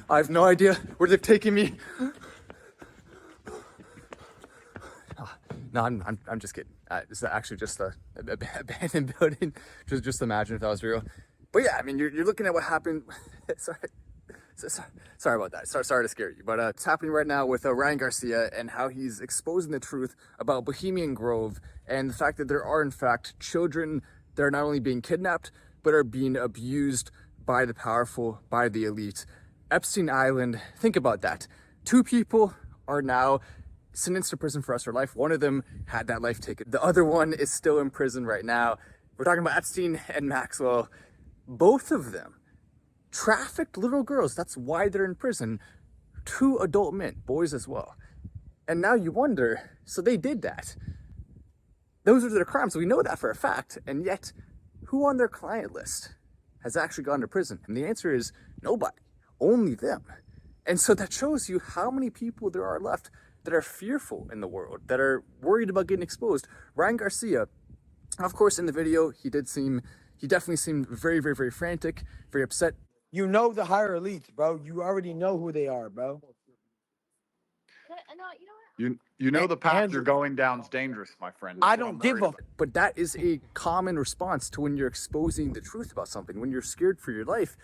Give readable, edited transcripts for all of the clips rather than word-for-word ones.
I have no idea where they're taking me. No, I'm just kidding. This is actually just a abandoned building. Just imagine if that was real. But yeah, I mean, you're looking at what happened. Sorry about that. Sorry to scare you. But it's happening right now with Ryan Garcia and how he's exposing the truth about Bohemian Grove and the fact that there are, in fact, children that are not only being kidnapped, but are being abused by the powerful, by the elite. Epstein Island, think about that. 2 people are now sentenced to prison for the rest of their life. One of them had that life taken. The other one is still in prison right now. We're talking about Epstein and Maxwell. Both of them trafficked little girls. That's why they're in prison. 2 adult men, boys as well. And now you wonder, so they did that. Those are their crimes. We know that for a fact. And yet, who on their client list has actually gone to prison? And the answer is nobody, only them. And so that shows you how many people there are left that are fearful in the world, that are worried about getting exposed. Ryan Garcia, of course, in the video, he definitely seemed very, very, very frantic, very upset. You know the higher elites, bro. You already know who they are, bro. You know the path you're going down's dangerous, my friend. I don't give a. But that is a common response to when you're exposing the truth about something. When you're scared for your life,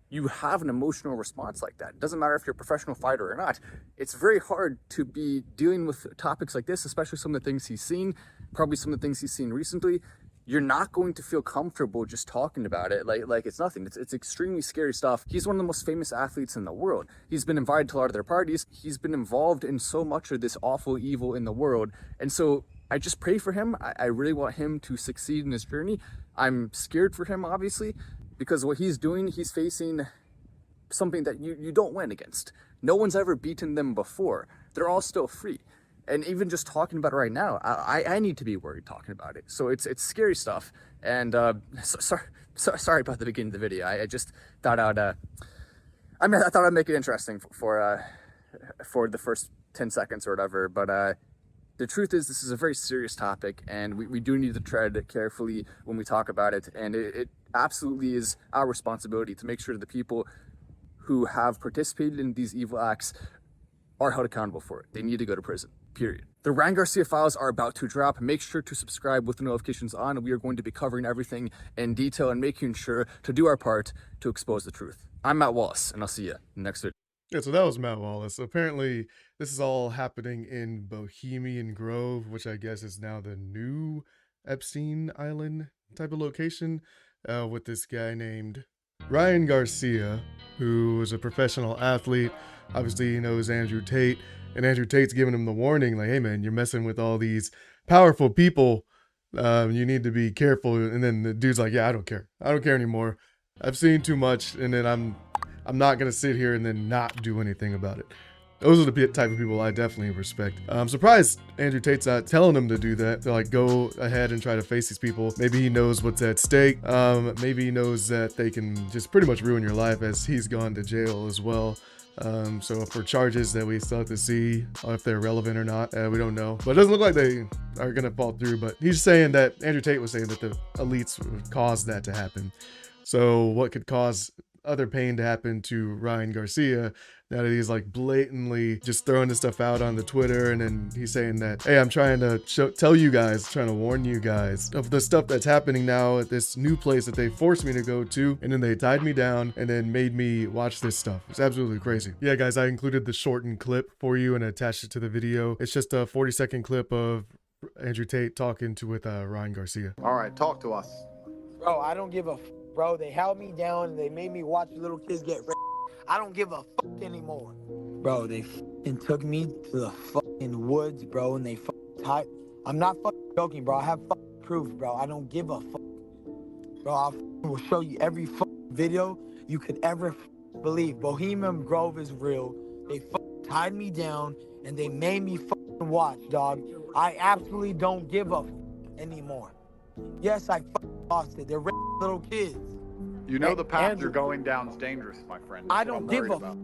you have an emotional response like that. It doesn't matter if you're a professional fighter or not. It's very hard to be dealing with topics like this, especially some of the things he's seen, probably some of the things he's seen recently. You're not going to feel comfortable just talking about it like it's nothing. It's extremely scary stuff. He's one of the most famous athletes in the world. He's been invited to a lot of their parties. He's been involved in so much of this awful evil in the world. And so I just pray for him. I really want him to succeed in his journey. I'm scared for him, obviously, because what he's doing, he's facing something that you don't win against. No one's ever beaten them before. They're all still free. And even just talking about it right now, I need to be worried talking about it. So it's scary stuff. And sorry about the beginning of the video. I just thought I thought I'd make it interesting for the first 10 seconds or whatever. But the truth is, this is a very serious topic, and we do need to tread carefully when we talk about it. And it absolutely is our responsibility to make sure that the people who have participated in these evil acts are held accountable for it. They need to go to prison, period. The Ryan Garcia files are about to drop. Make sure to subscribe with the notifications on. We are going to be covering everything in detail and making sure to do our part to expose the truth. I'm Matt Wallace, and I'll see you in the next video. Yeah, so that was Matt Wallace. So apparently, this is all happening in Bohemian Grove, which I guess is now the new Epstein Island type of location, with this guy named Ryan Garcia, who was a professional athlete. Obviously, he knows Andrew Tate, and Andrew Tate's giving him the warning, like, hey man, you're messing with all these powerful people. You need to be careful. And then the dude's like, yeah, I don't care. I don't care anymore. I've seen too much, and then I'm not gonna sit here and then not do anything about it. Those are the type of people I definitely respect. I'm surprised Andrew Tate's not telling him to do that, to like go ahead and try to face these people. Maybe he knows what's at stake. Maybe he knows that they can just pretty much ruin your life, as he's gone to jail as well. So for charges that we still have to see if they're relevant or not, we don't know. But it doesn't look like they are gonna fall through. But he's saying that, Andrew Tate was saying that the elites caused that to happen. So what could cause other pain to happen to Ryan Garcia now that he's like blatantly just throwing this stuff out on the Twitter, and then he's saying that, hey, I'm trying to tell you guys, trying to warn you guys of the stuff that's happening now at this new place that they forced me to go to, and then they tied me down and then made me watch this stuff. It's absolutely crazy. Yeah, guys, I included the shortened clip for you and attached it to the video. It's just a 40-second clip of Andrew Tate talking with Ryan Garcia. All right, talk to us. Bro, I don't give a bro. They held me down and they made me watch little kids get raped. I don't give a fuck anymore. Bro, they fucking took me to the fucking woods, bro, and they fucking tied. I'm not fucking joking, bro. I have fucking proof, bro. I don't give a fuck. Bro, I will show you every fucking video you could ever believe. Bohemian Grove is real. They fucking tied me down and they made me fucking watch, dog. I absolutely don't give a fuck anymore. Yes, I fucking lost it. They're little kids. You know the path you're going down's dangerous, my friend. I don't give a.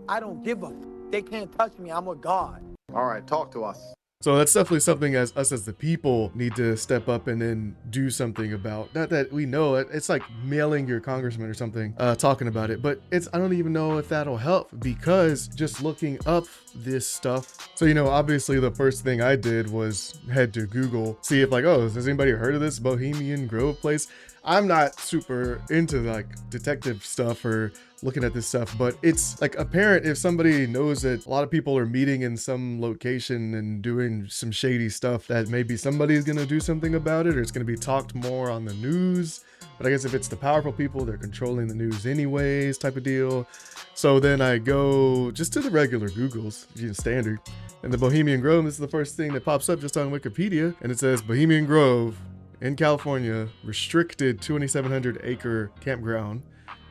I don't give a. They can't touch me. I'm a god. All right, talk to us. So that's definitely something as us as the people need to step up and then do something about. Not that we know it, it's like mailing your congressman or something, talking about it, but I don't even know if that'll help, because just looking up this stuff. So, you know, obviously the first thing I did was head to Google, see if like, oh, has anybody heard of this Bohemian Grove place? I'm not super into like detective stuff or looking at this stuff, but it's like apparent if somebody knows that a lot of people are meeting in some location and doing some shady stuff, that maybe somebody's gonna do something about it, or it's gonna be talked more on the news. But I guess if it's the powerful people, they're controlling the news anyways, type of deal. So then I go just to the regular Googles, standard, and the Bohemian Grove is the first thing that pops up just on Wikipedia, and it says Bohemian Grove in California, restricted 2,700 acre campground.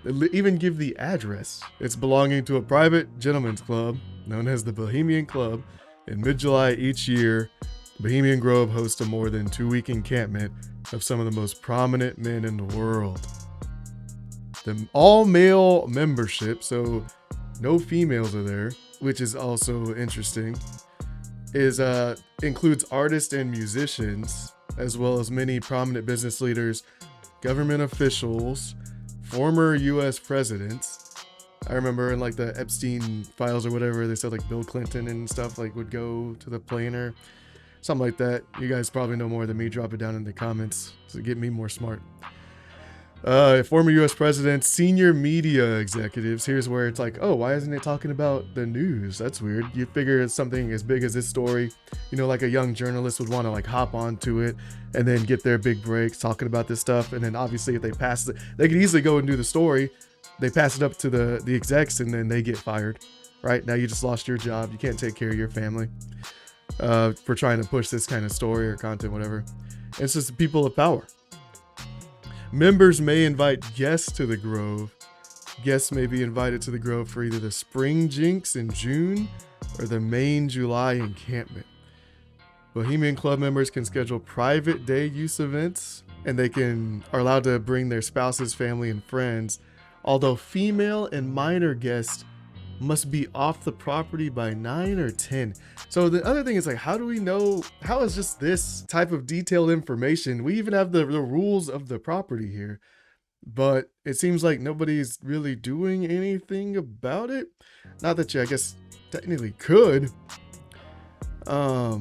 They even give the address. It's belonging to a private gentleman's club known as the Bohemian Club. In mid-July each year, Bohemian Grove hosts a more than 2-week encampment of some of the most prominent men in the world. The all-male membership, so no females are there, which is also interesting, is includes artists and musicians, as well as many prominent business leaders, government officials, former US presidents. I remember in like the Epstein files or whatever, they said like Bill Clinton and stuff like would go to the plane or something like that. You guys probably know more than me. Drop it down in the comments to get me more smart. Former US presidents, senior media executives. Here's where it's like, oh, why isn't it talking about the news? That's weird. You figure it's something as big as this story, you know, like a young journalist would want to like hop onto it and then get their big breaks talking about this stuff. And then obviously if they pass it, they could easily go and do the story. They pass it up to the execs and then they get fired, right? Now you just lost your job. You can't take care of your family for trying to push this kind of story or content, whatever. It's just the people of power. Members may invite guests to the Grove. Guests may be invited to the Grove for either the Spring Jinx in June or the main July encampment. Bohemian Club members can schedule private day use events, and they are allowed to bring their spouses, family, and friends, although female and minor guests must be off the property by 9 or 10. So the other thing is like, how do we know, how is just this type of detailed information? We even have the rules of the property here, but it seems like nobody's really doing anything about it. Not that you, I guess, technically could. I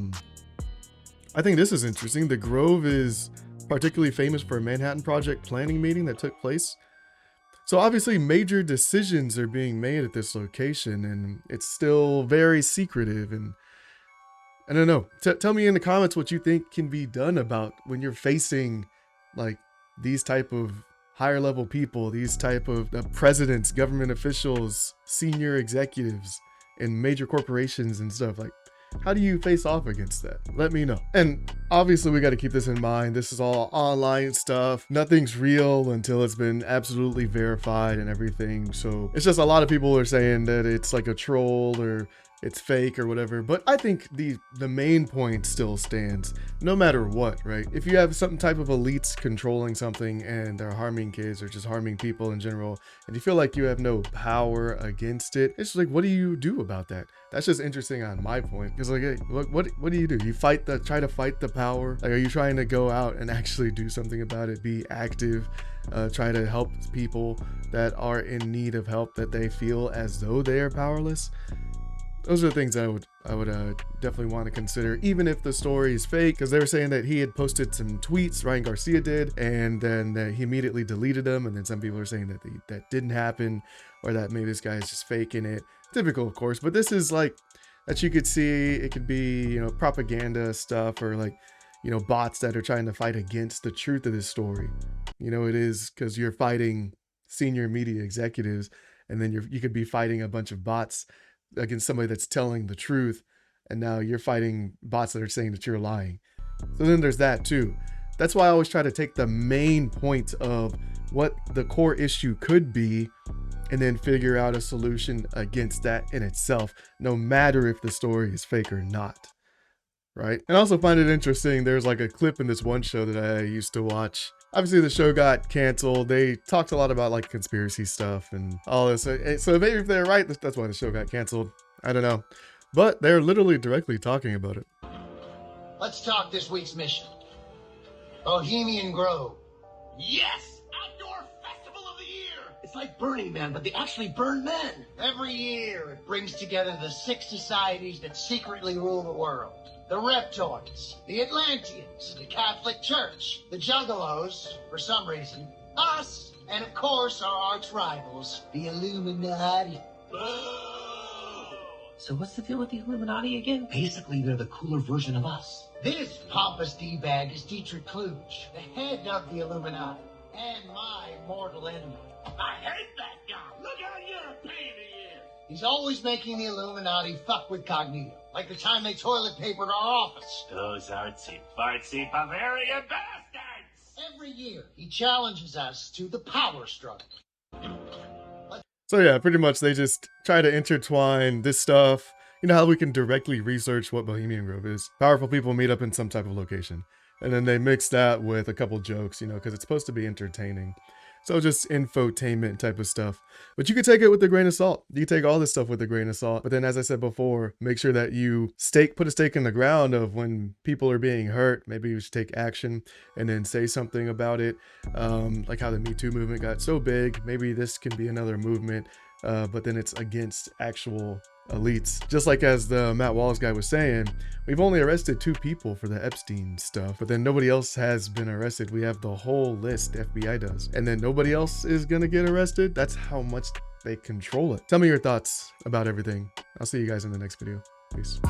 think this is interesting. The Grove is particularly famous for a Manhattan Project planning meeting that took place. So obviously major decisions are being made at this location, and it's still very secretive. And I don't know, tell me in the comments what you think can be done about when you're facing like these type of higher level people, these type of presidents, government officials, senior executives in major corporations and stuff. Like, how do you face off against that? Let me know. And obviously we got to keep this in mind. This is all online stuff. Nothing's real until it's been absolutely verified and everything. So it's just a lot of people are saying that it's like a troll or it's fake or whatever. But I think the main point still stands no matter what, right? If you have some type of elites controlling something and they're harming kids or just harming people in general, and you feel like you have no power against it, it's like, what do you do about that? That's just interesting on my point. Because like, hey, what do? You try to fight the power? Like, are you trying to go out and actually do something about it? Be active, try to help people that are in need of help that they feel as though they are powerless? Those are the things I would definitely want to consider, even if the story is fake, because they were saying that he had posted some tweets, Ryan Garcia did, and then he immediately deleted them. And then some people are saying that that didn't happen, or that maybe this guy is just faking it. Typical, of course, but this is like that you could see. It could be, you know, propaganda stuff, or like, you know, bots that are trying to fight against the truth of this story. You know, it is because you're fighting senior media executives, and then you could be fighting a bunch of bots against somebody that's telling the truth, and now you're fighting bots that are saying that you're lying. So then there's that too. That's why I always try to take the main point of what the core issue could be, and then figure out a solution against that in itself, no matter if the story is fake or not, right? And I also find it interesting, there's like a clip in this one show that I used to watch. Obviously the show got canceled. They talked a lot about like conspiracy stuff and all this. So maybe if they're right, that's why the show got canceled. I don't know. But they're literally directly talking about it. Let's talk this week's mission. Bohemian Grove. Yes! Outdoor Festival of the Year! It's like Burning Man, but they actually burn men. Every year, it brings together the 6 societies that secretly rule the world. The Reptoids, the Atlanteans, the Catholic Church, the Juggalos, for some reason, us, and of course our arch rivals, the Illuminati. So what's the deal with the Illuminati again? Basically, they're the cooler version of us. This pompous D-bag is Dietrich Kluge, the head of the Illuminati, and my mortal enemy. I hate that guy! Look how you're a pain he is! He's always making the Illuminati fuck with Cognito, like the time they toilet papered our office. Those artsy-fartsy Bavarian bastards! Every year, he challenges us to the power struggle. So yeah, pretty much they just try to intertwine this stuff. You know how we can directly research what Bohemian Grove is? Powerful people meet up in some type of location. And then they mix that with a couple jokes, you know, because it's supposed to be entertaining. So just infotainment type of stuff. But you can take it with a grain of salt. You can take all this stuff with a grain of salt. But then, as I said before, make sure that you put a stake in the ground of when people are being hurt. Maybe you should take action and then say something about it. Like how the Me Too movement got so big. Maybe this can be another movement, but then it's against actual elites. Just like as the Matt Wallace guy was saying, we've only arrested 2 people for the Epstein stuff, but then nobody else has been arrested. We have the whole list, the FBI does, and then nobody else is gonna get arrested. That's how much they control it. Tell me your thoughts about everything. I'll see you guys in the next video. Peace.